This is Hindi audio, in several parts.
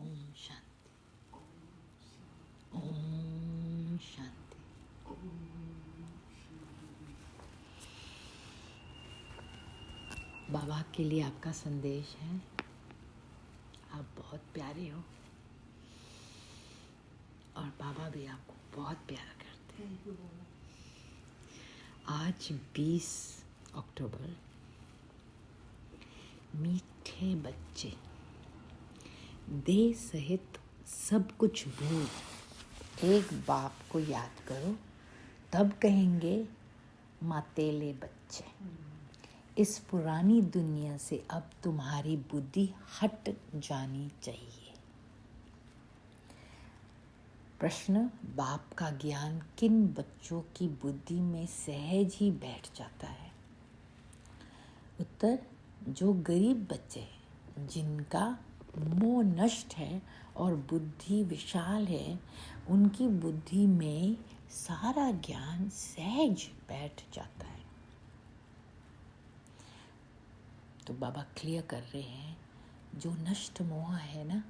शांति, ओम शांति। बाबा के लिए आपका संदेश है, आप बहुत प्यारे हो और बाबा भी आपको बहुत प्यार करते हैं। आज 20 अक्टूबर, मीठे बच्चे देह सहित सब कुछ भूल एक बाप को याद करो, तब कहेंगे मातेले बच्चे। इस पुरानी दुनिया से अब तुम्हारी बुद्धि हट जानी चाहिए। प्रश्न, बाप का ज्ञान किन बच्चों की बुद्धि में सहज ही बैठ जाता है? उत्तर, जो गरीब बच्चे हैं, जिनका मोह नष्ट है और बुद्धि विशाल है, उनकी बुद्धि में सारा ज्ञान सहज बैठ जाता है। तो बाबा क्लियर कर रहे हैं, जो नष्ट मोह है ना,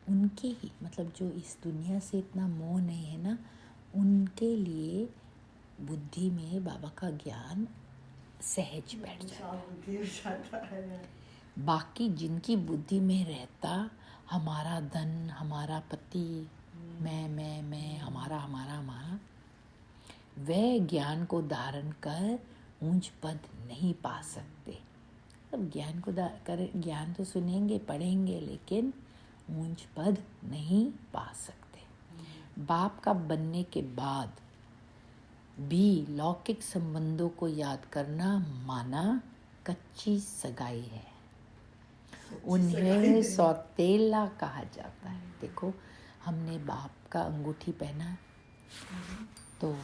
उनके ही, मतलब जो इस दुनिया से इतना मोह नहीं है ना, उनके लिए बुद्धि में बाबा का ज्ञान सहज बैठ जाता है। बाकी जिनकी बुद्धि में रहता हमारा धन, हमारा पति, मैं, हमारा, वह ज्ञान को धारण कर ऊंच पद नहीं पा सकते। अब ज्ञान तो सुनेंगे, पढ़ेंगे, लेकिन ऊंच पद नहीं पा सकते। बाप का बनने के बाद भी लौकिक संबंधों को याद करना माना कच्ची सगाई है। उन्हें सौतेला कहा जाता है। देखो, हमने बाप का अंगूठी पहना तो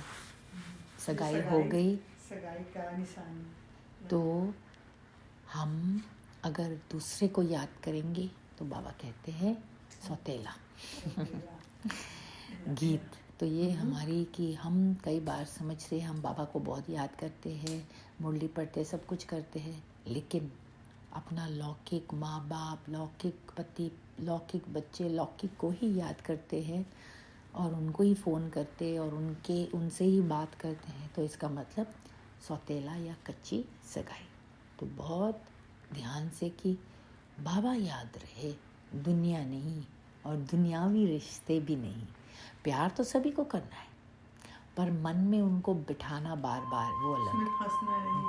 सगाई हो गई। सगाई का निशान। तो हम अगर दूसरे को याद करेंगे तो बाबा कहते हैं सौतेला। गीत तो ये हमारी कि हम कई बार समझते हैं हम बाबा को बहुत याद करते हैं, मुरली पढ़ते, सब कुछ करते हैं, लेकिन अपना लौकिक माँ बाप, लौकिक पति, लौकिक बच्चे, लौकिक को ही याद करते हैं और उनको ही फ़ोन करते और उनसे ही बात करते हैं। तो इसका मतलब सौतेला या कच्ची सगाई। तो बहुत ध्यान से कि बाबा याद रहे, दुनिया नहीं और दुनियावी रिश्ते भी नहीं। प्यार तो सभी को करना है, पर मन में उनको बिठाना बार बार, वो अलग फंसना नहीं।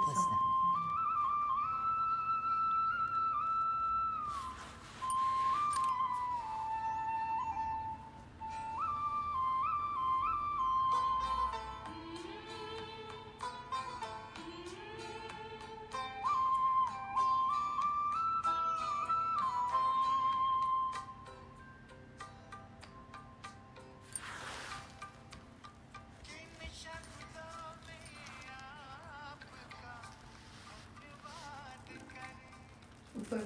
ऊपर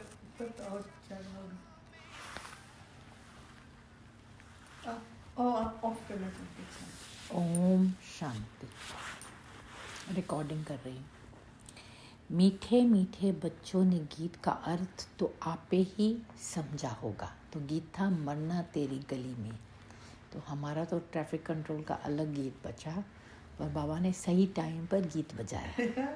और ऑफ करना चाहिए। ओम शांति। रिकॉर्डिंग कर रही हूँ। मीठे मीठे बच्चों ने गीत का अर्थ तो आपे ही समझा होगा। तो गीत था मरना तेरी गली में। तो हमारा तो ट्रैफिक कंट्रोल का अलग गीत बचा, पर बाबा ने सही टाइम पर गीत बजाया।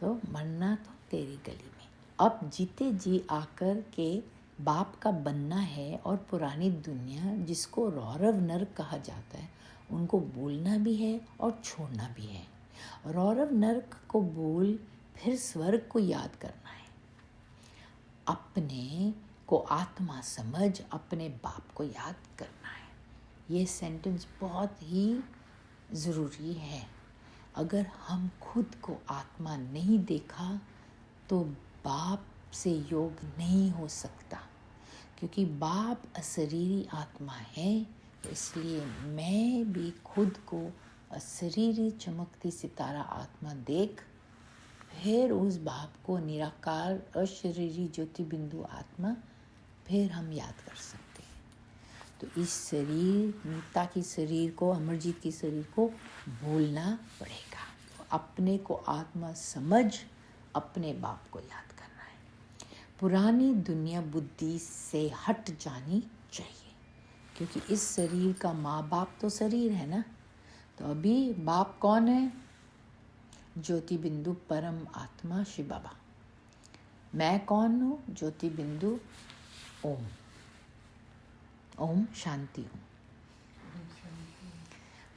तो मरना तो तेरी गली में। अब जीते जी आकर के बाप का बनना है और पुरानी दुनिया जिसको रौरव नर्क कहा जाता है, उनको बोलना भी है और छोड़ना भी है। रौरव नर्क को बोल फिर स्वर्ग को याद करना है। अपने को आत्मा समझ अपने बाप को याद करना है। ये सेंटेंस बहुत ही ज़रूरी है। अगर हम खुद को आत्मा नहीं देखा तो बाप से योग नहीं हो सकता, क्योंकि बाप अशरीरी आत्मा है। इसलिए मैं भी खुद को अशरीरी चमकती सितारा आत्मा देख फिर उस बाप को निराकार अशरीरी ज्योति बिंदु आत्मा फिर हम याद कर सकते हैं। तो इस शरीर, नीता की शरीर को, अमरजीत की शरीर को भूलना पड़ेगा। अपने को आत्मा समझ अपने बाप को याद करना है। पुरानी दुनिया बुद्धि से हट जानी चाहिए, क्योंकि इस शरीर का माँ बाप तो शरीर है ना। तो अभी बाप कौन है? ज्योति बिंदु परम आत्मा शिव बाबा। मैं कौन हूँ? ज्योति बिंदु ओम। ओम शांति हूँ।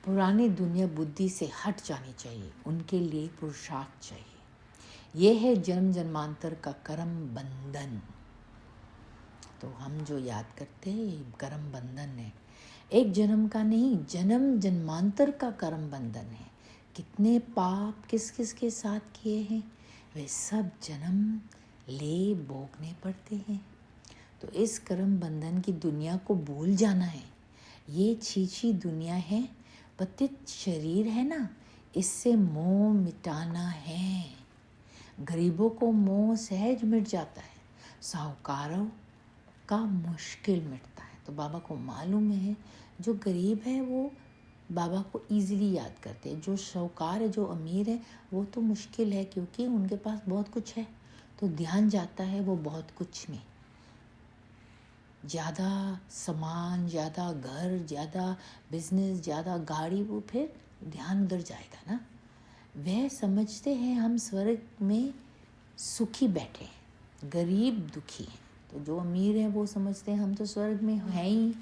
पुरानी दुनिया बुद्धि से हट जानी चाहिए, उनके लिए पुरुषार्थ चाहिए। ये है जन्म जन्मांतर का कर्म बंधन। तो हम जो याद करते हैं ये कर्म बंधन है, एक जन्म का नहीं, जन्म जन्मांतर का कर्म बंधन है। कितने पाप किस किस के साथ किए हैं वे सब जन्म ले भोगने पड़ते हैं। तो इस कर्म बंधन की दुनिया को भूल जाना है। ये छीछी दुनिया है, पतित शरीर है ना, इससे मोह मिटाना है। गरीबों को मोह सहज मिट जाता है, साहूकारों का मुश्किल मिटता है। तो बाबा को मालूम है जो गरीब है वो बाबा को इजीली याद करते हैं, जो साहूकार है, जो अमीर है, वो तो मुश्किल है क्योंकि उनके पास बहुत कुछ है। तो ध्यान जाता है वो बहुत कुछ में, ज़्यादा सामान, ज़्यादा घर, ज़्यादा बिजनेस, ज़्यादा गाड़ी, वो फिर ध्यान उधर जाएगा ना। वह समझते हैं हम स्वर्ग में सुखी बैठे हैं, गरीब दुखी हैं। तो जो अमीर हैं वो समझते हैं हम तो स्वर्ग में हैं ही।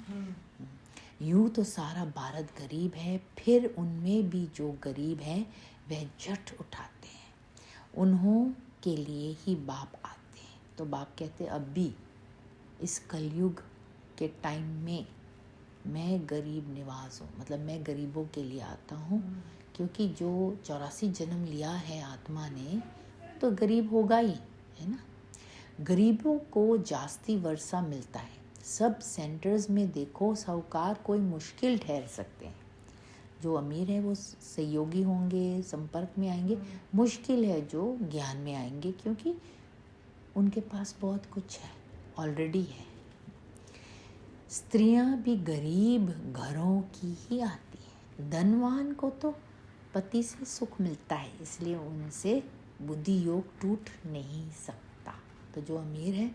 यूँ तो सारा भारत गरीब है, फिर उनमें भी जो गरीब है वह जट उठाते हैं, उन्हों के लिए ही बाप आते हैं। तो बाप कहते अब भी इस कलयुग के टाइम में मैं गरीब निवास हूँ, मतलब मैं गरीबों के लिए आता हूँ, क्योंकि जो 84 जन्म लिया है आत्मा ने तो गरीब होगा ही, है ना। गरीबों को जास्ती वर्षा मिलता है। सब सेंटर्स में देखो साहूकार कोई मुश्किल ठहर सकते हैं, जो अमीर है वो सहयोगी होंगे, संपर्क में आएंगे। मुश्किल है जो ज्ञान में आएंगे, क्योंकि उनके पास बहुत कुछ है, ऑलरेडी है। स्त्रियां भी गरीब घरों की ही आती हैं। धनवान को तो पति से सुख मिलता है, इसलिए उनसे बुद्धि योग टूट नहीं सकता। तो जो अमीर है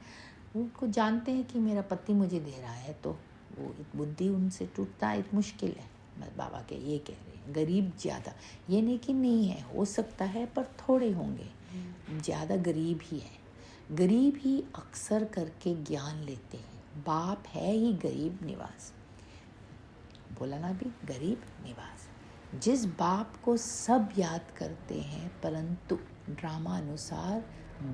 उनको जानते हैं कि मेरा पति मुझे दे रहा है, तो वो बुद्धि उनसे टूटता है, मुश्किल है। मैं बाबा के ये कह रहे हैं गरीब ज़्यादा, ये नहीं कि नहीं है, हो सकता है पर थोड़े होंगे, ज़्यादा गरीब ही है। गरीब ही अक्सर करके ज्ञान लेते हैं। बाप है ही गरीब निवास, बोला ना भी, गरीब निवास। जिस बाप को सब याद करते हैं परंतु ड्रामा अनुसार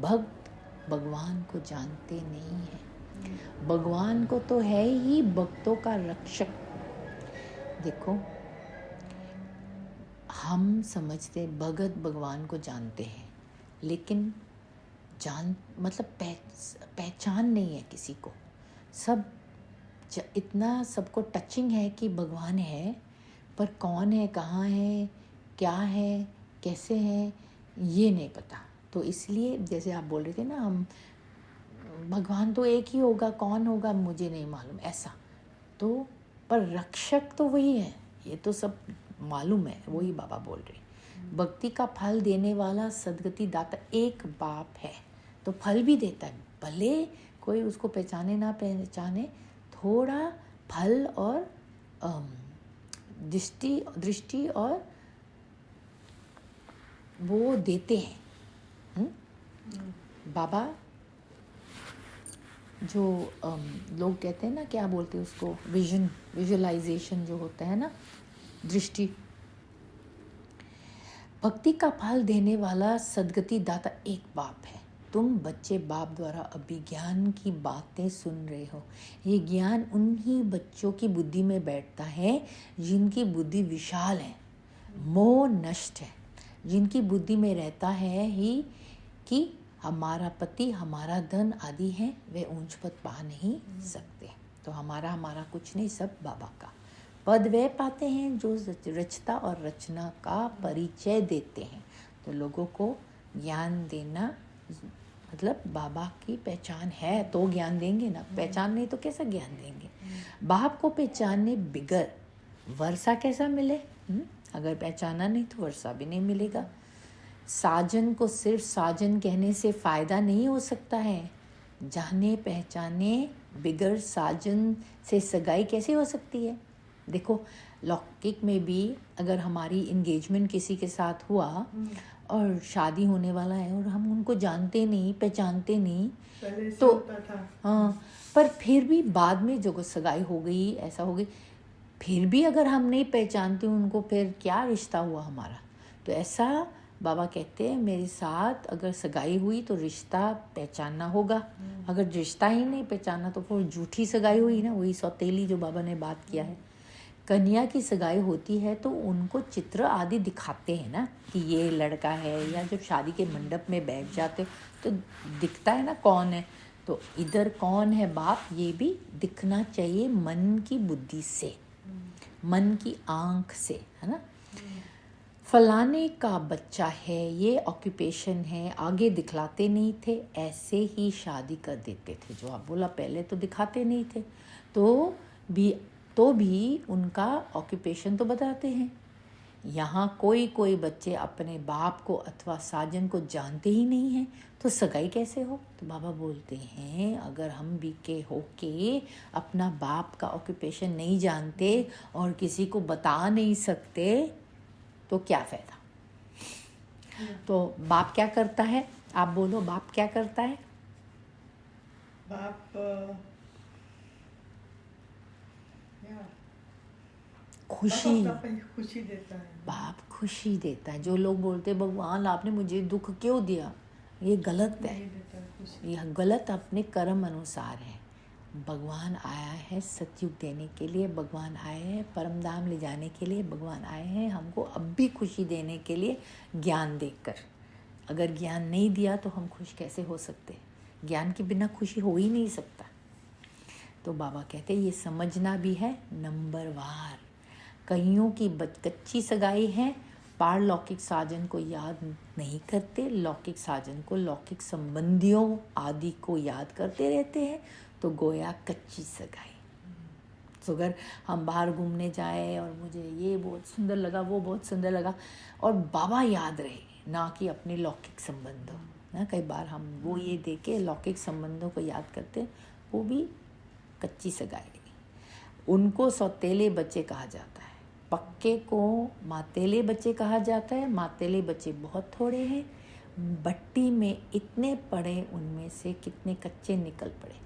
भक्त भगवान को जानते नहीं हैं। भगवान को तो है ही भक्तों का रक्षक। देखो हम समझते भगत भगवान को जानते हैं, लेकिन मतलब पहचान नहीं है किसी को। सब इतना सबको टचिंग है कि भगवान है, पर कौन है, कहाँ है, क्या है, कैसे है, ये नहीं पता। तो इसलिए जैसे आप बोल रहे थे ना, हम भगवान तो एक ही होगा, कौन होगा मुझे नहीं मालूम, ऐसा। तो पर रक्षक तो वही है, ये तो सब मालूम है, वही बाबा बोल रहे। भक्ति का फल देने वाला सदगति दाता एक बाप है, तो फल भी देता है। भले कोई उसको पहचाने ना पहचाने, थोड़ा फल और दृष्टि और वो देते हैं। बाबा जो लोग कहते हैं ना, क्या बोलते हैं उसको, विजुअलाइजेशन जो होता है ना, दृष्टि। भक्ति का फल देने वाला सदगति दाता एक बाप है। तुम बच्चे बाप द्वारा अभी ज्ञान की बातें सुन रहे हो। ये ज्ञान उन्हीं बच्चों की बुद्धि में बैठता है जिनकी बुद्धि विशाल है, मोह नष्ट है, जिनकी बुद्धि में रहता है ही कि हमारा पति, हमारा धन आदि है, वे ऊंच पद पा नहीं सकते। तो हमारा कुछ नहीं, सब बाबा का पद वे पाते हैं जो रचता और रचना का परिचय देते हैं। तो लोगों को ज्ञान देना मतलब बाबा की पहचान है तो ज्ञान देंगे ना, पहचान नहीं तो कैसा ज्ञान देंगे। बाप को पहचानने बिगर वर्षा कैसा मिले? अगर पहचाना नहीं तो वर्षा भी नहीं मिलेगा। साजन को सिर्फ साजन कहने से फ़ायदा नहीं हो सकता है। जाने पहचाने बिगर साजन से सगाई कैसे हो सकती है? देखो, लौकिक में भी अगर हमारी इंगेजमेंट किसी के साथ हुआ और शादी होने वाला है और हम उनको जानते नहीं, पहचानते नहीं, पहले ऐसा तो होता था। हाँ, पर फिर भी बाद में जो सगाई हो गई, ऐसा हो गई, फिर भी अगर हम नहीं पहचानते उनको, फिर क्या रिश्ता हुआ हमारा? तो ऐसा बाबा कहते हैं, मेरे साथ अगर सगाई हुई तो रिश्ता पहचानना होगा। अगर रिश्ता ही नहीं पहचाना तो फिर झूठी सगाई हुई ना, वही सौतेली जो बाबा ने बात किया है। कन्या की सगाई होती है तो उनको चित्र आदि दिखाते हैं ना कि ये लड़का है, या जब शादी के मंडप में बैठ जाते हो तो दिखता है ना कौन है। तो इधर कौन है बाप, ये भी दिखना चाहिए मन की बुद्धि से, मन की आँख से, है ना। फलाने का बच्चा है, ये ऑक्यूपेशन है, आगे दिखलाते नहीं थे, ऐसे ही शादी कर देते थे। जो आप बोला पहले तो दिखाते नहीं थे, तो भी उनका ऑक्यूपेशन तो बताते हैं। यहाँ कोई बच्चे अपने बाप को अथवा साजन को जानते ही नहीं हैं, तो सगाई कैसे हो? तो बाबा बोलते हैं, अगर हम भी के होके अपना बाप का ऑक्यूपेशन नहीं जानते और किसी को बता नहीं सकते तो क्या फ़ायदा। तो बाप क्या करता है? आप बोलो, बाप क्या करता है? बाप खुशी खुशी देता है। बाप खुशी देता है। जो लोग बोलते हैं भगवान आपने मुझे दुख क्यों दिया, ये गलत है। यह गलत अपने कर्म अनुसार है। भगवान आया है सतयुग देने के लिए, भगवान आए हैं परम धाम ले जाने के लिए, भगवान आए हैं हमको अब भी खुशी देने के लिए ज्ञान देकर। अगर ज्ञान नहीं दिया तो हम खुश कैसे हो सकते? ज्ञान के बिना खुशी हो ही नहीं सकता। तो बाबा कहते हैं ये समझना भी है नंबरवार। कईयों की कच्ची सगाई है, पारलौकिक साजन को याद नहीं करते, लौकिक साजन को, लौकिक संबंधियों आदि को याद करते रहते हैं, तो गोया कच्ची सगाई। तो अगर हम बाहर घूमने जाए और मुझे ये बहुत सुंदर लगा, वो बहुत सुंदर लगा, और बाबा याद रहे, ना कि अपने लौकिक संबंधों ना। कई बार हम वो ये देके लौकिक संबंधों को याद करते, वो भी कच्ची सगाई। उनको सौतेले बच्चे कहा जाता है, पक्के को मातेले बच्चे कहा जाता है। मातेले बच्चे बहुत थोड़े हैं, बट्टी में इतने पड़े, उनमें से कितने कच्चे निकल पड़े।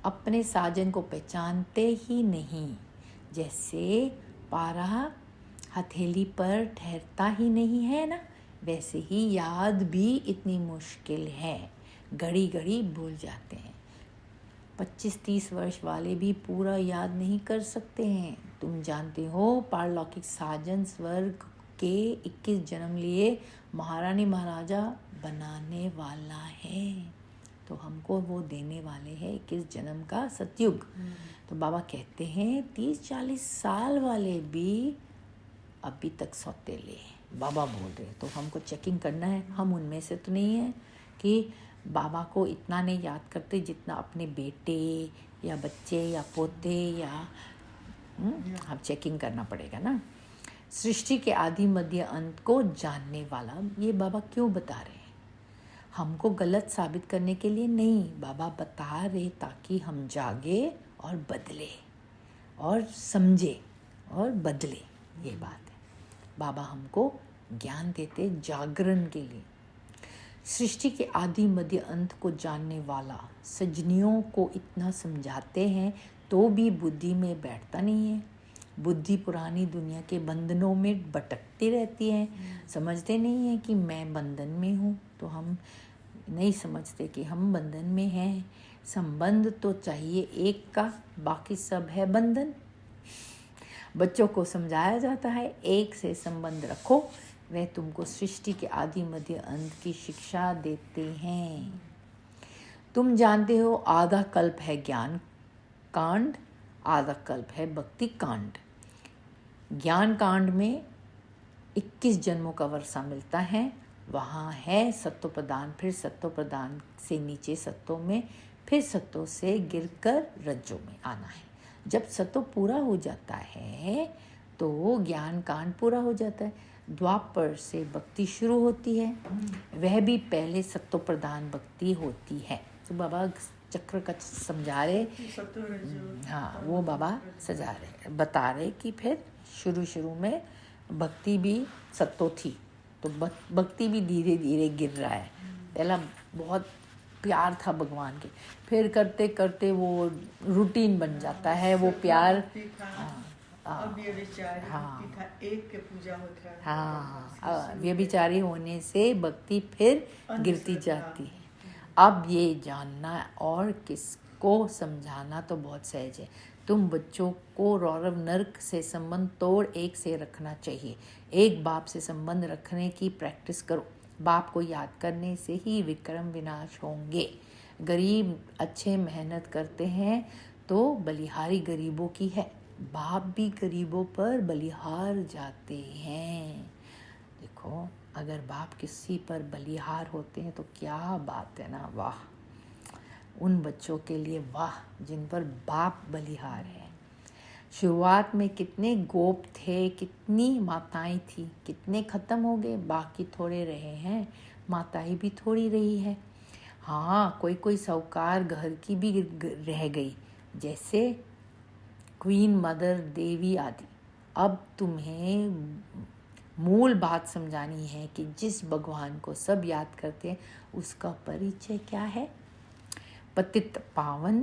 अपने साजन को पहचानते ही नहीं, जैसे पारा हथेली पर ठहरता ही नहीं है ना, वैसे ही याद भी इतनी मुश्किल है, घड़ी घड़ी भूल जाते हैं। 25-30 वर्ष वाले भी पूरा याद नहीं कर सकते हैं। तुम जानते हो पारलौकिक साजन स्वर्ग के 21 जन्म लिए महारानी महाराजा बनाने वाला है, तो हमको वो देने वाले हैं 21 जन्म का सतयुग। तो बाबा कहते हैं 30-40 साल वाले भी अभी तक सौतेले हैं, बाबा बोल रहे। तो हमको चेकिंग करना है, हम उनमें से तो नहीं है कि बाबा को इतना नहीं याद करते जितना अपने बेटे या बच्चे या पोते या हम चेकिंग करना पड़ेगा ना। सृष्टि के आदि मध्य अंत को जानने वाला, ये बाबा क्यों बता रहे हैं? हमको गलत साबित करने के लिए नहीं, बाबा बता रहे ताकि हम जागे और बदले और समझे और बदले। ये बात है, बाबा हमको ज्ञान देते जागरण के लिए। सृष्टि के आदि मध्य अंत को जानने वाला सजनियों को इतना समझाते हैं तो भी बुद्धि में बैठता नहीं है। बुद्धि पुरानी दुनिया के बंधनों में भटकती रहती है, समझते नहीं है कि मैं बंधन में हूँ। तो हम नहीं समझते कि हम बंधन में हैं। संबंध तो चाहिए एक का, बाकी सब है बंधन। बच्चों को समझाया जाता है एक से संबंध रखो, वह तुमको सृष्टि के आदि मध्य अंत की शिक्षा देते हैं। तुम जानते हो आधा कल्प है ज्ञान कांड, आधा कल्प है भक्ति कांड। ज्ञान कांड में 21 जन्मों का वर्षा मिलता है, वहाँ है सत्व प्रदान, फिर सत्व प्रदान से नीचे सत्व में, फिर सत्व से गिरकर रज्जो में आना है। जब सत्व पूरा हो जाता है तो ज्ञान कांड पूरा हो जाता है। द्वापर से भक्ति शुरू होती है, वह भी पहले सत्व प्रदान भक्ति होती है। तो बाबा चक्र का समझा रहे, हाँ वो बाबा सजा रहे, बता रहे कि फिर शुरू में भक्ति भी सत्तो थी, तो भक्ति भी धीरे धीरे गिर रहा है। पहला बहुत प्यार था भगवान के, फिर करते करते वो रूटीन बन जाता है, वो प्यार। हाँ, व्यभिचारी होने से भक्ति फिर गिरती जाती है। अब ये जानना और किसको समझाना तो बहुत सहज है। तुम बच्चों को रौरव नर्क से संबंध तोड़ एक से रखना चाहिए। एक बाप से संबंध रखने की प्रैक्टिस करो। बाप को याद करने से ही विक्रम विनाश होंगे। गरीब अच्छे मेहनत करते हैं तो बलिहारी गरीबों की है। बाप भी गरीबों पर बलिहार जाते हैं। देखो, अगर बाप किसी पर बलिहार होते हैं तो क्या बात है ना। वाह उन बच्चों के लिए, वाह जिन पर बाप बलिहार है। शुरुआत में कितने गोप थे, कितनी माताएं थी, कितने ख़त्म हो गए, बाकी थोड़े रहे हैं। माताएं भी थोड़ी रही है। हाँ, कोई साहूकार घर की भी रह गई, जैसे क्वीन मदर देवी आदि। अब तुम्हें मूल बात समझानी है कि जिस भगवान को सब याद करते हैं उसका परिचय क्या है? पतित पावन।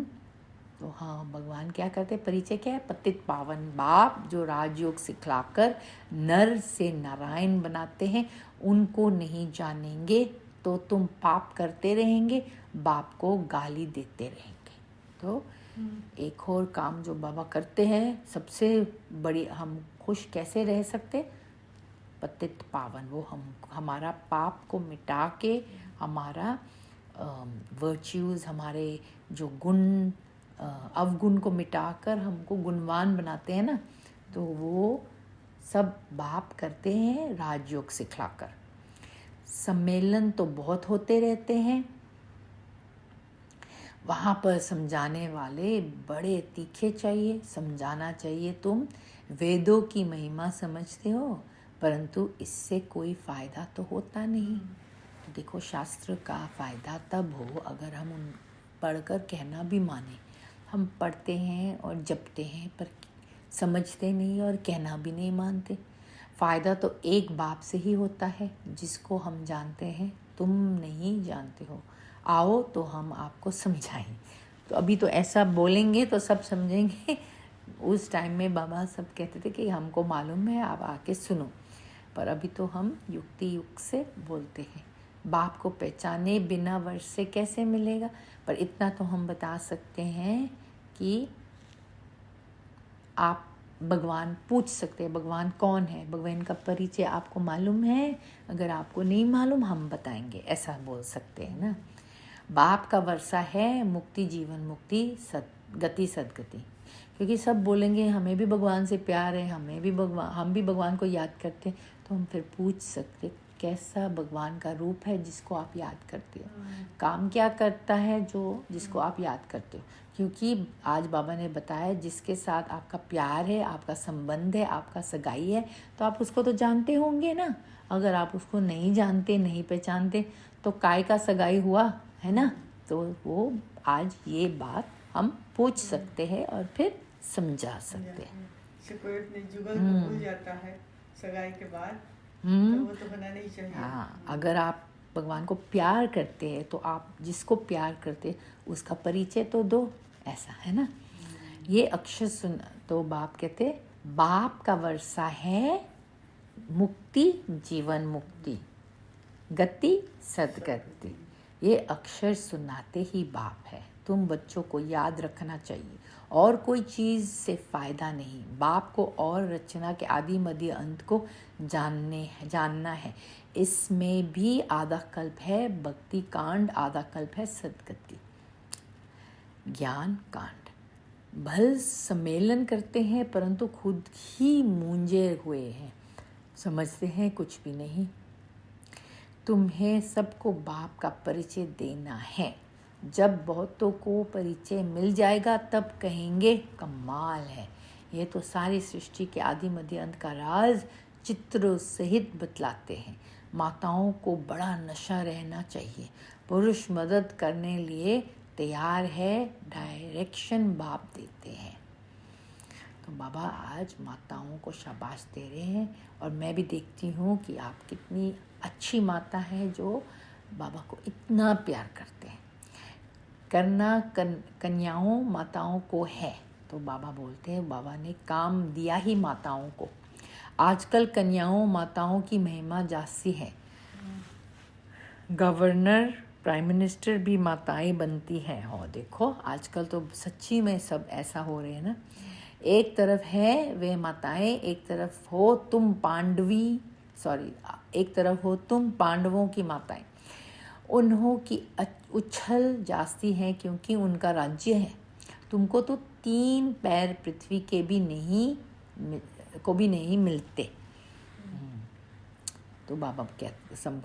तो हाँ, भगवान क्या करते हैं? परिचय क्या है? पतित पावन बाप जो राजयोग सिखलाकर नर से नारायण बनाते हैं, उनको नहीं जानेंगे तो तुम पाप करते रहेंगे, बाप को गाली देते रहेंगे। तो एक और काम जो बाबा करते हैं, सबसे बड़ी, हम खुश कैसे रह सकते? पतित पावन, वो हमारा पाप को मिटा के हमारा वर्च्यूज़, हमारे जो गुण अवगुण को मिटाकर हमको गुणवान बनाते हैं ना, तो वो सब बाप करते हैं राजयोग सिखलाकर। सम्मेलन तो बहुत होते रहते हैं, वहाँ पर समझाने वाले बड़े तीखे चाहिए, समझाना चाहिए। तुम वेदों की महिमा समझते हो, परंतु इससे कोई फ़ायदा तो होता नहीं। देखो, शास्त्र का फ़ायदा तब हो अगर हम उन पढ़कर कहना भी माने। हम पढ़ते हैं और जपते हैं पर समझते नहीं और कहना भी नहीं मानते। फ़ायदा तो एक बाप से ही होता है जिसको हम जानते हैं, तुम नहीं जानते हो। आओ तो हम आपको समझाएं। तो अभी तो ऐसा बोलेंगे तो सब समझेंगे। उस टाइम में बाबा सब कहते थे कि हमको मालूम है, आप आके सुनो। पर अभी तो हम युक्ति युक्त से बोलते हैं। बाप को पहचाने बिना वर्ष से कैसे मिलेगा? पर इतना तो हम बता सकते हैं कि आप भगवान पूछ सकते हैं, भगवान कौन है, भगवान का परिचय आपको मालूम है? अगर आपको नहीं मालूम हम बताएंगे, ऐसा बोल सकते हैं ना। बाप का वर्षा है मुक्ति, जीवन मुक्ति, सदगति सदगति। क्योंकि सब बोलेंगे हमें भी भगवान से प्यार है, हम भी भगवान को याद करते हैं, तो हम फिर पूछ सकते कैसा भगवान का रूप है जिसको आप याद करते हो, काम क्या करता है जो जिसको आप याद करते हो। क्योंकि आज बाबा ने बताया जिसके साथ आपका प्यार है, आपका संबंध है, आपका सगाई है, तो आप उसको तो जानते होंगे ना। अगर आप उसको नहीं जानते, नहीं पहचानते, तो काय का सगाई हुआ है ना। तो वो आज ये बात हम पूछ सकते हैं और फिर समझा सकते हैं। जुगल भूल जाता है सगाई के बाद, तो वो तो होना नहीं चाहिए। हाँ, अगर आप भगवान को प्यार करते हैं तो आप जिसको प्यार करते हैं उसका परिचय तो दो, ऐसा है ना। ये अक्षर सुन तो बाप कहते, बाप का वर्षा है मुक्ति, जीवन मुक्ति, गति सदगति। ये अक्षर सुनाते ही बाप है। तुम बच्चों को याद रखना चाहिए, और कोई चीज़ से फ़ायदा नहीं। बाप को और रचना के आदि मध्य अंत को जानना है। इसमें भी आधा कल्प है भक्ति कांड, आधा कल्प है सदगति ज्ञान कांड। भल सम्मेलन करते हैं परंतु खुद ही मूंझे हुए हैं, समझते हैं कुछ भी नहीं। तुम्हें सबको बाप का परिचय देना है। जब बहुतों को परिचय मिल जाएगा तब कहेंगे कमाल है। ये तो सारी सृष्टि के आदि मध्य अंत का राज चित्र सहित बतलाते हैं। माताओं को बड़ा नशा रहना चाहिए। पुरुष मदद करने लिए तैयार है, डायरेक्शन बाप देते हैं। तो बाबा आज माताओं को शाबाश दे रहे हैं, और मैं भी देखती हूँ कि आप कितनी अच्छी माता है जो बाबा को इतना प्यार करते हैं। करना कन्याओं माताओं को है, तो बाबा बोलते हैं बाबा ने काम दिया ही माताओं को। आजकल कन्याओं माताओं की महिमा जास्ती है। गवर्नर, प्राइम मिनिस्टर भी माताएं बनती हैं। और देखो आजकल तो सच्ची में सब ऐसा हो रहे हैं ना। एक तरफ है वे माताएं, एक तरफ हो तुम एक तरफ हो तुम पांडवों की माताएं। उन्हों की उछल जास्ती है क्योंकि उनका राज्य है। तुमको तो 3 पैर पृथ्वी के भी नहीं मिलते। तो बाबा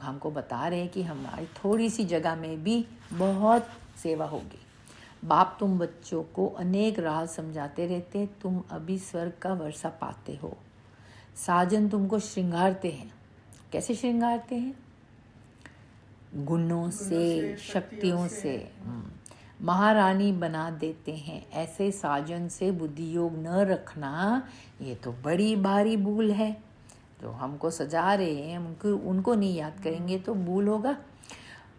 हमको बता रहे हैं कि हमारी थोड़ी सी जगह में भी बहुत सेवा होगी। बाप तुम बच्चों को अनेक राह समझाते रहते, तुम अभी स्वर्ग का वर्षा पाते हो। साजन तुमको श्रृंगारते हैं। कैसे श्रृंगारते हैं? गुणों से, शक्तियों से महारानी बना देते हैं। ऐसे साजन से बुद्धि योग न रखना, ये तो बड़ी भारी भूल है। जो हमको सजा रहे हैं उनको नहीं याद करेंगे तो भूल होगा।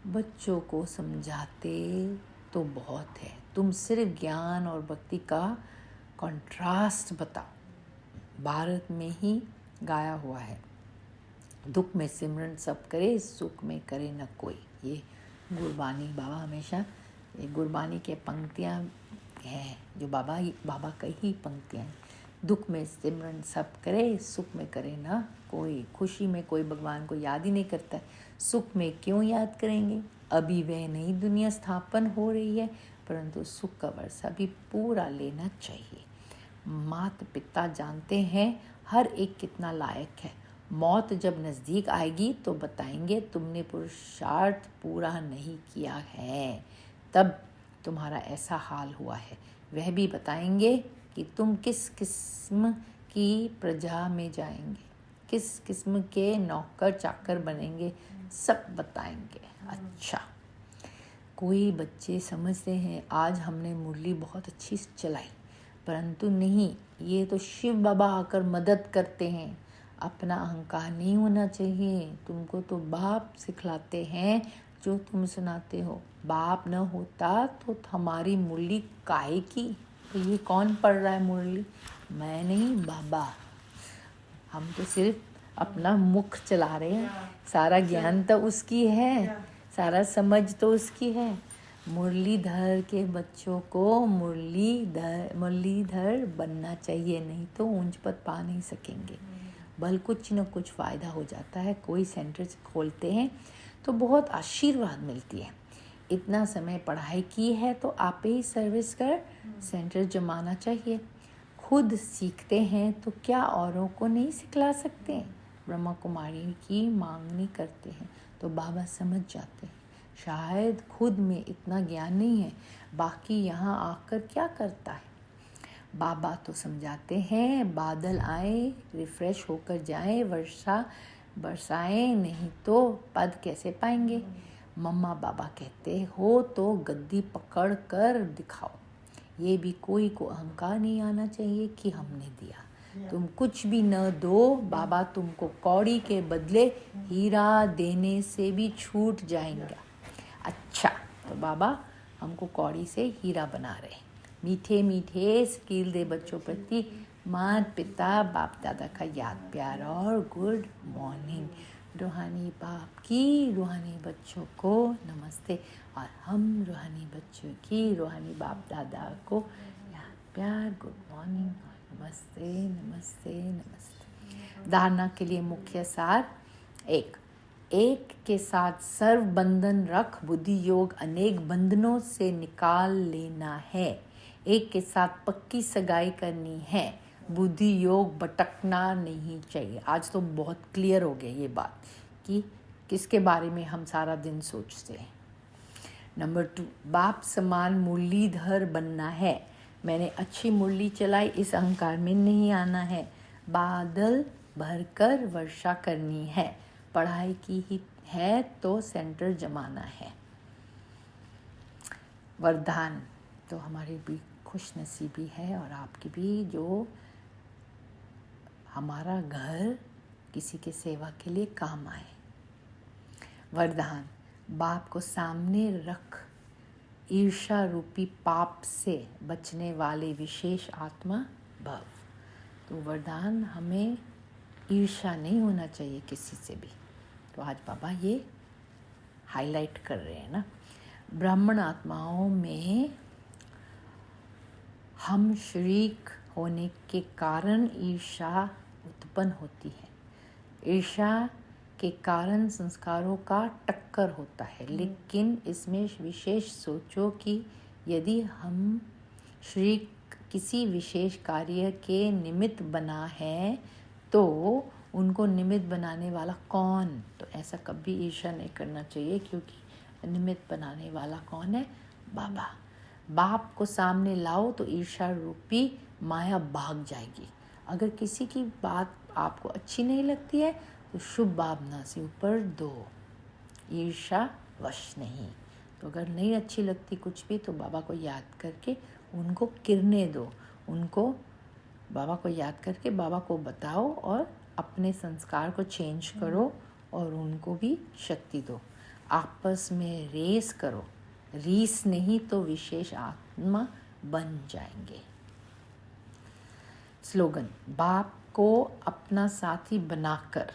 बच्चों को समझाते तो बहुत है, तुम सिर्फ ज्ञान और भक्ति का कंट्रास्ट बताओ। भारत में ही गाया हुआ है, दुख में सिमरन सब करे, सुख में करे न कोई। ये गुरबानी बाबा हमेशा, ये गुरबानी के पंक्तियाँ हैं जो बाबा की ही पंक्तियाँ हैं। दुख में सिमरन सब करे, सुख में करे ना कोई। खुशी में कोई भगवान को याद ही नहीं करता, सुख में क्यों याद करेंगे? अभी वह नई दुनिया स्थापन हो रही है, परंतु सुख का वर्षा भी पूरा लेना चाहिए। माता पिता जानते हैं हर एक कितना लायक है। मौत जब नज़दीक आएगी तो बताएंगे तुमने पुरुषार्थ पूरा नहीं किया है, तब तुम्हारा ऐसा हाल हुआ है। वह भी बताएंगे कि तुम किस किस्म की प्रजा में जाएंगे, किस किस्म के नौकर चाकर बनेंगे, सब बताएंगे। अच्छा, कोई बच्चे समझते हैं आज हमने मुरली बहुत अच्छी चलाई, परंतु नहीं, ये तो शिव बाबा आकर मदद करते हैं। अपना अहंकार नहीं होना चाहिए। तुमको तो बाप सिखलाते हैं जो तुम सुनाते हो। बाप न होता तो हमारी मुरली काहे की? तो ये कौन पढ़ रहा है मुरली? मैं नहीं, बाबा। हम तो सिर्फ अपना मुख चला रहे हैं। सारा ज्ञान तो उसकी है, सारा समझ तो उसकी है। मुरलीधर के बच्चों को मुरलीधर बनना चाहिए, नहीं तो ऊंच पद पा नहीं सकेंगे। बल कुछ न कुछ फ़ायदा हो जाता है। कोई सेंटर खोलते हैं तो बहुत आशीर्वाद मिलती है। इतना समय पढ़ाई की है तो आप ही सर्विस कर सेंटर जमाना चाहिए। खुद सीखते हैं तो क्या औरों को नहीं सिखला सकते? ब्रह्मा कुमारी की मांगनी करते हैं तो बाबा समझ जाते हैं। शायद खुद में इतना ज्ञान नहीं है, बाकी यहाँ आकर क्या करता है? बाबा तो समझाते हैं, बादल आए रिफ्रेश होकर जाए, वर्षा बरसाएं, नहीं तो पद कैसे पाएंगे? मम्मा बाबा कहते हो तो गद्दी पकड़ कर दिखाओ। ये भी कोई को अहंकार नहीं आना चाहिए कि हमने दिया। तुम कुछ भी न दो, बाबा तुमको कौड़ी के बदले हीरा देने से भी छूट जाएंगे। अच्छा, तो बाबा हमको कौड़ी से हीरा बना रहे। मीठे मीठे स्किल दे बच्चों प्रति माता पिता बाप दादा का याद प्यार और गुड मॉर्निंग। रूहानी बाप की रूहानी बच्चों को नमस्ते, और हम रूहानी बच्चों की रूहानी बाप दादा को याद प्यार गुड मॉर्निंग, नमस्ते नमस्ते नमस्ते। धारणा के लिए मुख्य सार: एक के साथ सर्व बंधन रख बुद्धि योग अनेक बंधनों से निकाल लेना है। एक के साथ पक्की सगाई करनी है, बुद्धि योग भटकना नहीं चाहिए। आज तो बहुत क्लियर हो गया ये बात कि किसके बारे में हम सारा दिन सोचते हैं। नंबर 2, बाप समान मुरलीधर बनना है। मैंने अच्छी मुरली चलाई, इस अहंकार में नहीं आना है। बादल भरकर वर्षा करनी है। पढ़ाई की ही है तो सेंटर जमाना है। वरदान तो हमारी भी खुश नसीबी है और आपकी भी, जो हमारा घर किसी के सेवा के लिए काम आए। वरदान, बाप को सामने रख ईर्ष्या रूपी पाप से बचने वाले विशेष आत्मा भव। तो वरदान, हमें ईर्ष्या नहीं होना चाहिए किसी से भी। तो आज बाबा ये हाईलाइट कर रहे हैं ना। ब्राह्मण आत्माओं में हम शरीक होने के कारण ईर्ष्या उत्पन्न होती है। ईर्ष्या के कारण संस्कारों का टक्कर होता है, लेकिन इसमें विशेष सोचो कि यदि हम शरीक किसी विशेष कार्य के निमित्त बना है तो उनको निमित्त बनाने वाला कौन? तो ऐसा कभी ईर्ष्या नहीं करना चाहिए, क्योंकि निमित्त बनाने वाला कौन है? बाबा। बाप को सामने लाओ तो ईर्ष्या रूपी माया भाग जाएगी। अगर किसी की बात आपको अच्छी नहीं लगती है तो शुभ भावना से ऊपर दो, ईर्ष्या वश नहीं। तो अगर नहीं अच्छी लगती कुछ भी तो बाबा को याद करके उनको किरने दो, उनको बाबा को याद करके बाबा को बताओ और अपने संस्कार को चेंज करो और उनको भी शक्ति दो। आपस में रेस करो, रीस नहीं तो विशेष आत्मा बन जाएंगे। स्लोगन, बाप को अपना साथी बनाकर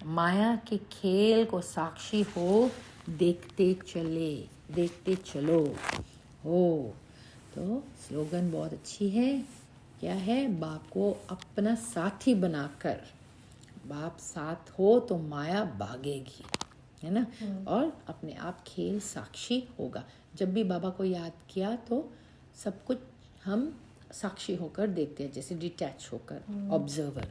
माया के खेल को साक्षी हो देखते चलो हो। तो स्लोगन बहुत अच्छी है। क्या है? बाप को अपना साथी बनाकर, बाप साथ हो तो माया भागेगी, है ना। और अपने आप खेल साक्षी होगा। जब भी बाबा को याद किया तो सब कुछ हम साक्षी होकर देखते हैं, जैसे डिटैच होकर, ऑब्जर्वर।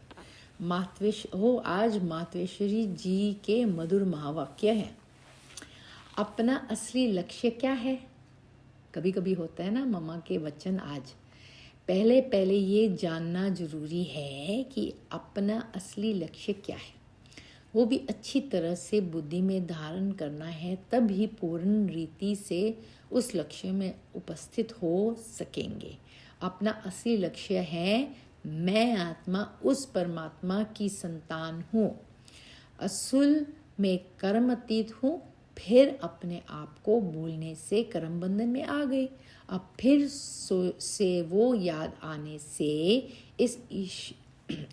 आज मातवेश्वरी जी के मधुर महावाक्य है। अपना असली लक्ष्य क्या है? कभी कभी होता है ना मम्मा के वचन। आज पहले ये जानना जरूरी है कि अपना असली लक्ष्य क्या है, वो भी अच्छी तरह से बुद्धि में धारण करना है, तब ही पूर्ण रीति से उस लक्ष्य में उपस्थित हो सकेंगे। अपना असली लक्ष्य है मैं आत्मा उस परमात्मा की संतान हूँ, असूल में कर्म अतीत हूँ। फिर अपने आप को भूलने से कर्म बंधन में आ गई। अब फिर से वो याद आने से, इस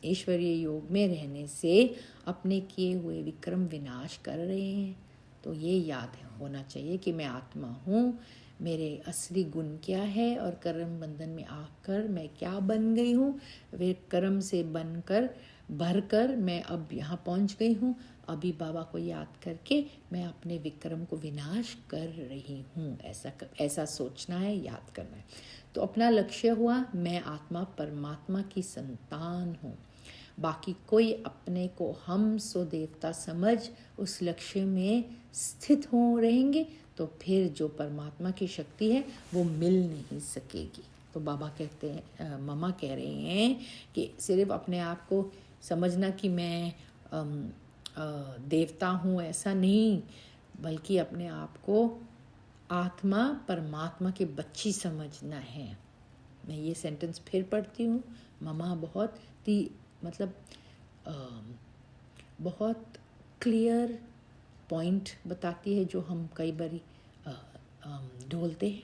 ईश्वरीय योग में रहने से अपने किए हुए विक्रम विनाश कर रहे हैं। तो ये याद होना चाहिए कि मैं आत्मा हूँ, मेरे असली गुण क्या है और कर्म बंधन में आकर मैं क्या बन गई हूँ। वे कर्म से बनकर भरकर मैं अब यहाँ पहुँच गई हूँ। अभी बाबा को याद करके मैं अपने विक्रम को विनाश कर रही हूँ। ऐसा सोचना है, याद करना है। तो अपना लक्ष्य हुआ मैं आत्मा परमात्मा की संतान हूँ। बाकी कोई अपने को हम सो देवता समझ उस लक्ष्य में स्थित हो रहेंगे तो फिर जो परमात्मा की शक्ति है वो मिल नहीं सकेगी। तो बाबा कहते हैं, मम्मा कह रहे हैं कि सिर्फ अपने आप को समझना कि मैं देवता हूँ, ऐसा नहीं, बल्कि अपने आप को आत्मा परमात्मा की बच्ची समझना है। मैं ये सेंटेंस फिर पढ़ती हूँ। मम्मा बहुत बहुत क्लियर पॉइंट बताती है जो हम कई बारी ढोलते हैं।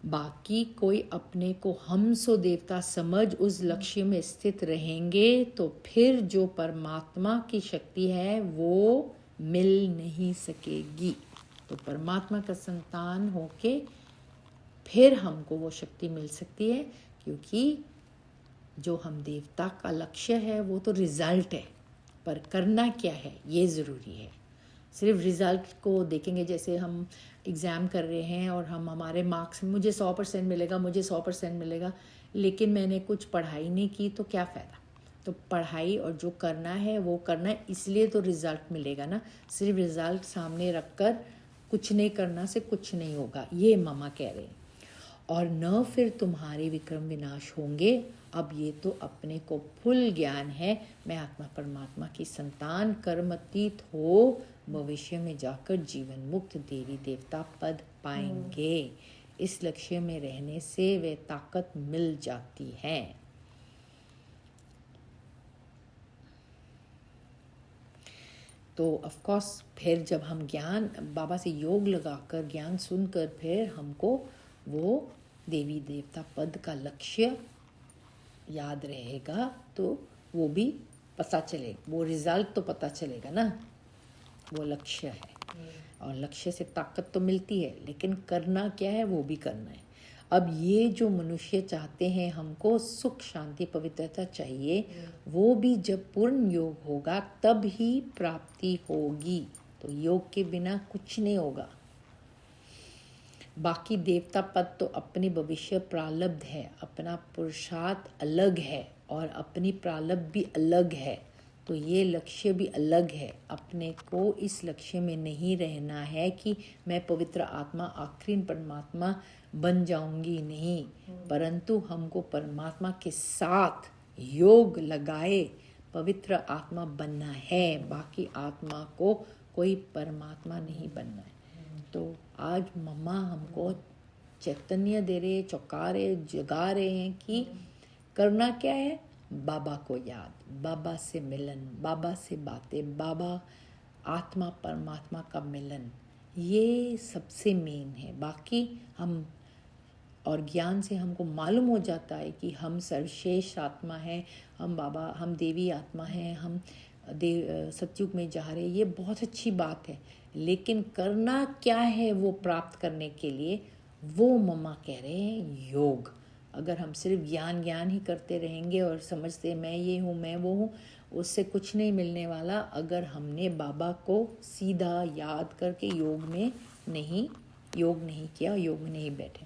बाकी कोई अपने को हम सो देवता समझ उस लक्ष्य में स्थित रहेंगे तो फिर जो परमात्मा की शक्ति है वो मिल नहीं सकेगी। तो परमात्मा का संतान होके फिर हमको वो शक्ति मिल सकती है, क्योंकि जो हम देवता का लक्ष्य है वो तो रिजल्ट है, पर करना क्या है ये ज़रूरी है। सिर्फ रिज़ल्ट को देखेंगे, जैसे हम एग्ज़ाम कर रहे हैं और हम हमारे मार्क्स मुझे 100% मिलेगा, मुझे 100% मिलेगा, लेकिन मैंने कुछ पढ़ाई नहीं की तो क्या फ़ायदा। तो पढ़ाई और जो करना है वो करना है, इसलिए तो रिज़ल्ट मिलेगा ना। सिर्फ रिज़ल्ट सामने रखकर कुछ नहीं करना से कुछ नहीं होगा, ये मामा कह रहे हैं। और न फिर तुम्हारे विक्रम विनाश होंगे। अब ये तो अपने को फुल ज्ञान है, मैं आत्मा परमात्मा की संतान, कर्मतीत हो भविष्य में जाकर जीवन मुक्त देवी देवता पद पाएंगे। इस लक्ष्य में रहने से वे ताकत मिल जाती है। तो ऑफ कोर्स फिर जब हम ज्ञान बाबा से योग लगाकर ज्ञान सुनकर फिर हमको वो देवी देवता पद का लक्ष्य याद रहेगा, तो वो भी पता चलेगा, वो रिजल्ट तो पता चलेगा ना, वो लक्ष्य है। और लक्ष्य से ताकत तो मिलती है, लेकिन करना क्या है वो भी करना है। अब ये जो मनुष्य चाहते हैं हमको सुख शांति पवित्रता चाहिए, वो भी जब पूर्ण योग होगा तब ही प्राप्ति होगी। तो योग के बिना कुछ नहीं होगा। बाकी देवता पद तो अपनी भविष्य प्रारब्ध है, अपना पुरुषार्थ अलग है और अपनी प्रारब्ध भी अलग है। तो ये लक्ष्य भी अलग है। अपने को इस लक्ष्य में नहीं रहना है कि मैं पवित्र आत्मा आखिरी परमात्मा बन जाऊंगी, नहीं, परंतु हमको परमात्मा के साथ योग लगाए पवित्र आत्मा बनना है। बाकी आत्मा को कोई परमात्मा नहीं बनना है। तो आज मम्मा हमको चैतन्य दे रहे, चौंका रहे, जगा रहे हैं कि करना क्या है, बाबा को याद, बाबा से मिलन, बाबा से बातें, बाबा आत्मा परमात्मा का मिलन, ये सबसे मेन है। बाकी हम और ज्ञान से हमको मालूम हो जाता है कि हम सर्वश्रेष्ठ आत्मा हैं, हम बाबा, हम देवी आत्मा हैं, हम सतयुग में जा रहे हैं, ये बहुत अच्छी बात है। लेकिन करना क्या है वो प्राप्त करने के लिए, वो मम्मा कह रहे हैं योग। अगर हम सिर्फ ज्ञान ही करते रहेंगे और समझते मैं ये हूँ मैं वो हूँ, उससे कुछ नहीं मिलने वाला। अगर हमने बाबा को सीधा याद करके योग नहीं किया, योग में नहीं बैठे।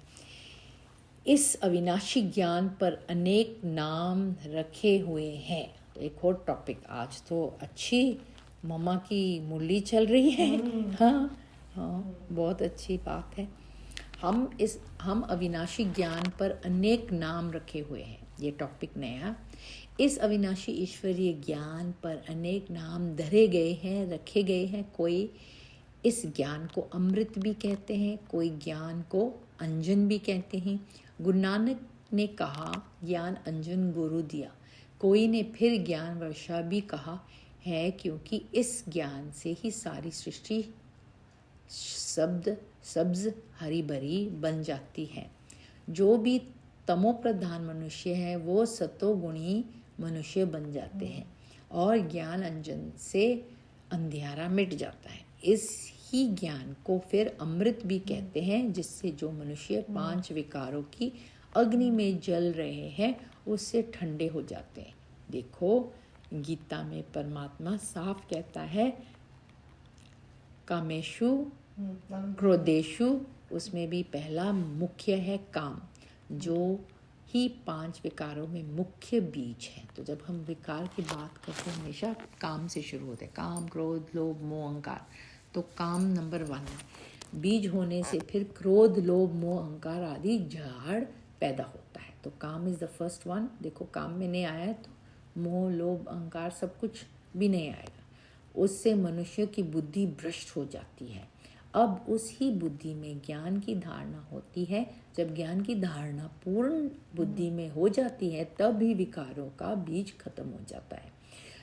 इस अविनाशी ज्ञान पर अनेक नाम रखे हुए हैं। तो एक और टॉपिक, आज तो अच्छी मम्मा की मुरली चल रही है। हाँ, बहुत अच्छी बात है। हम अविनाशी ज्ञान पर अनेक नाम रखे हुए हैं, ये टॉपिक नया। इस अविनाशी ईश्वरीय ज्ञान पर अनेक नाम धरे गए हैं, रखे गए हैं। कोई इस ज्ञान को अमृत भी कहते हैं, कोई ज्ञान को अंजन भी कहते हैं। गुरु नानक ने कहा ज्ञान अंजन गुरु दिया। कोई ने फिर ज्ञान वर्षा भी कहा है, क्योंकि इस ज्ञान से ही सारी सृष्टि सब्ज हरी भरी बन जाती है। जो भी तमो प्रधान मनुष्य है वो सतोगुणी मनुष्य बन जाते हैं और ज्ञान अंजन से अंधियारा मिट जाता है। इस ही ज्ञान को फिर अमृत भी कहते हैं, जिससे जो मनुष्य 5 विकारों की अग्नि में जल रहे हैं उससे ठंडे हो जाते हैं। देखो गीता में परमात्मा साफ कहता है, कामेशु क्रोधेशु, उसमें भी पहला मुख्य है काम, जो ही 5 विकारों में मुख्य बीज है। तो जब हम विकार की बात करते हैं हमेशा काम से शुरू होते हैं, काम, क्रोध, लोभ, मोह, अहंकार। तो काम नंबर 1 है। बीज होने से फिर क्रोध, लोभ, मोह, अहंकार आदि झाड़ पैदा होता है। तो काम इज़ द फर्स्ट वन। देखो काम में नहीं आया तो मोह, लोभ, अहंकार सब कुछ भी नहीं आएगा। उससे मनुष्य की बुद्धि भ्रष्ट हो जाती है। अब उस ही बुद्धि में ज्ञान की धारणा होती है। जब ज्ञान की धारणा पूर्ण बुद्धि में हो जाती है तब ही विकारों का बीज खत्म हो जाता है।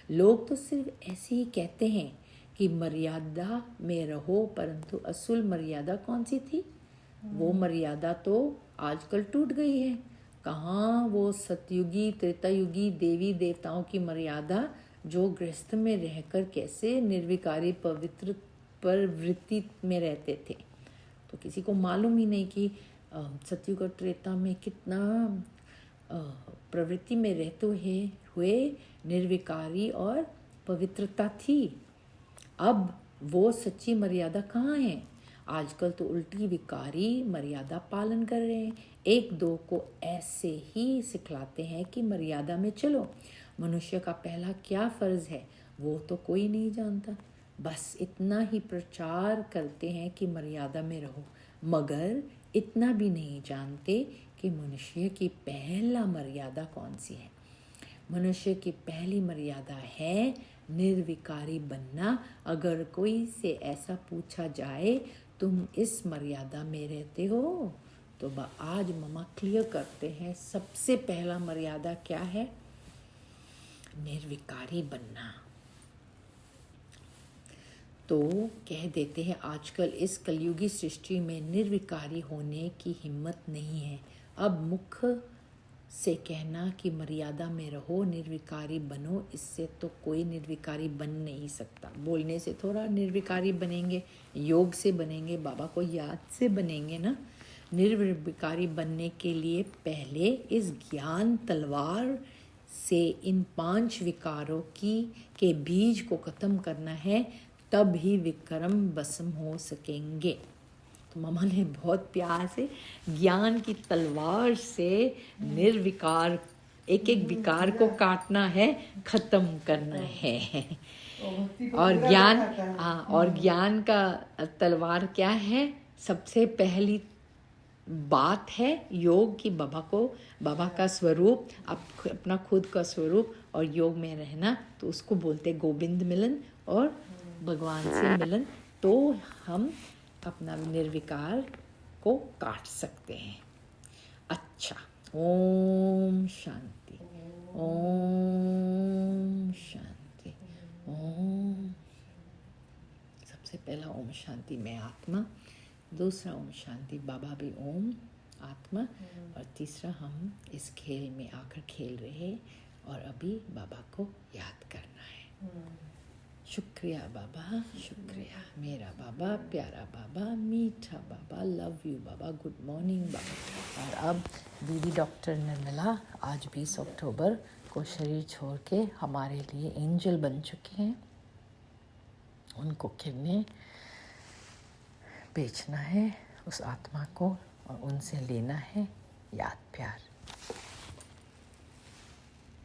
लोग तो सिर्फ ऐसे ही कहते हैं कि मर्यादा में रहो, परंतु असल मर्यादा कौन सी थी? वो मर्यादा तो आजकल टूट गई है। कहाँ वो सतयुगी त्रेतायुगी देवी देवताओं की मर्यादा, जो गृहस्थ में रहकर कैसे निर्विकारी पवित्र प्रवृत्ति में रहते थे। तो किसी को मालूम ही नहीं कि सतयुग और त्रेता में कितना प्रवृत्ति में रहते हुए निर्विकारी और पवित्रता थी। अब वो सच्ची मर्यादा कहाँ है? आजकल तो उल्टी विकारी मर्यादा पालन कर रहे हैं। 1-2 को ऐसे ही सिखलाते हैं कि मर्यादा में चलो। मनुष्य का पहला क्या फर्ज है वो तो कोई नहीं जानता। बस इतना ही प्रचार करते हैं कि मर्यादा में रहो, मगर इतना भी नहीं जानते कि मनुष्य की पहला मर्यादा कौन सी है। मनुष्य की पहली मर्यादा है निर्विकारी बनना। अगर कोई से ऐसा पूछा जाए तुम इस मर्यादा में रहते हो, तो आज मम्मा क्लियर करते हैं। सबसे पहला मर्यादा क्या है? निर्विकारी बनना। तो कह देते हैं आजकल इस कलयुगी सृष्टि में निर्विकारी होने की हिम्मत नहीं है। अब मुख से कहना कि मर्यादा में रहो, निर्विकारी बनो, इससे तो कोई निर्विकारी बन नहीं सकता। बोलने से थोड़ा निर्विकारी बनेंगे, योग से बनेंगे, बाबा को याद से बनेंगे ना। निर्विकारी बनने के लिए पहले इस ज्ञान तलवार से इन 5 विकारों के बीज को ख़त्म करना है, तब ही विक्रम भस्म हो सकेंगे। तो मम्मा ने बहुत प्यार से ज्ञान की तलवार से निर्विकार एक एक विकार को काटना है, ख़त्म करना है। और ज्ञान, हाँ, और ज्ञान का तलवार क्या है? सबसे पहली बात है योग की, बाबा का स्वरूप, अपना खुद का स्वरूप और योग में रहना। तो उसको बोलते गोविंद मिलन और भगवान से मिलन। तो हम अपना निर्विकार को काट सकते हैं। अच्छा, ओम शांति, ओम शांति, ओम। सबसे पहला ओम शांति में आत्मा, दूसरा ओम शांति बाबा भी ओम आत्मा, और तीसरा हम इस खेल में आकर खेल रहे और अभी बाबा को याद करना है। शुक्रिया बाबा, शुक्रिया मेरा बाबा, प्यारा बाबा, मीठा बाबा, लव यू बाबा, गुड मॉर्निंग बाबा। और अब दीदी डॉक्टर निर्मला आज 20 अक्टूबर को शरीर छोड़ के हमारे लिए एंजल बन चुके हैं। उनको किरणें बेचना है उस आत्मा को और उनसे लेना है याद प्यार।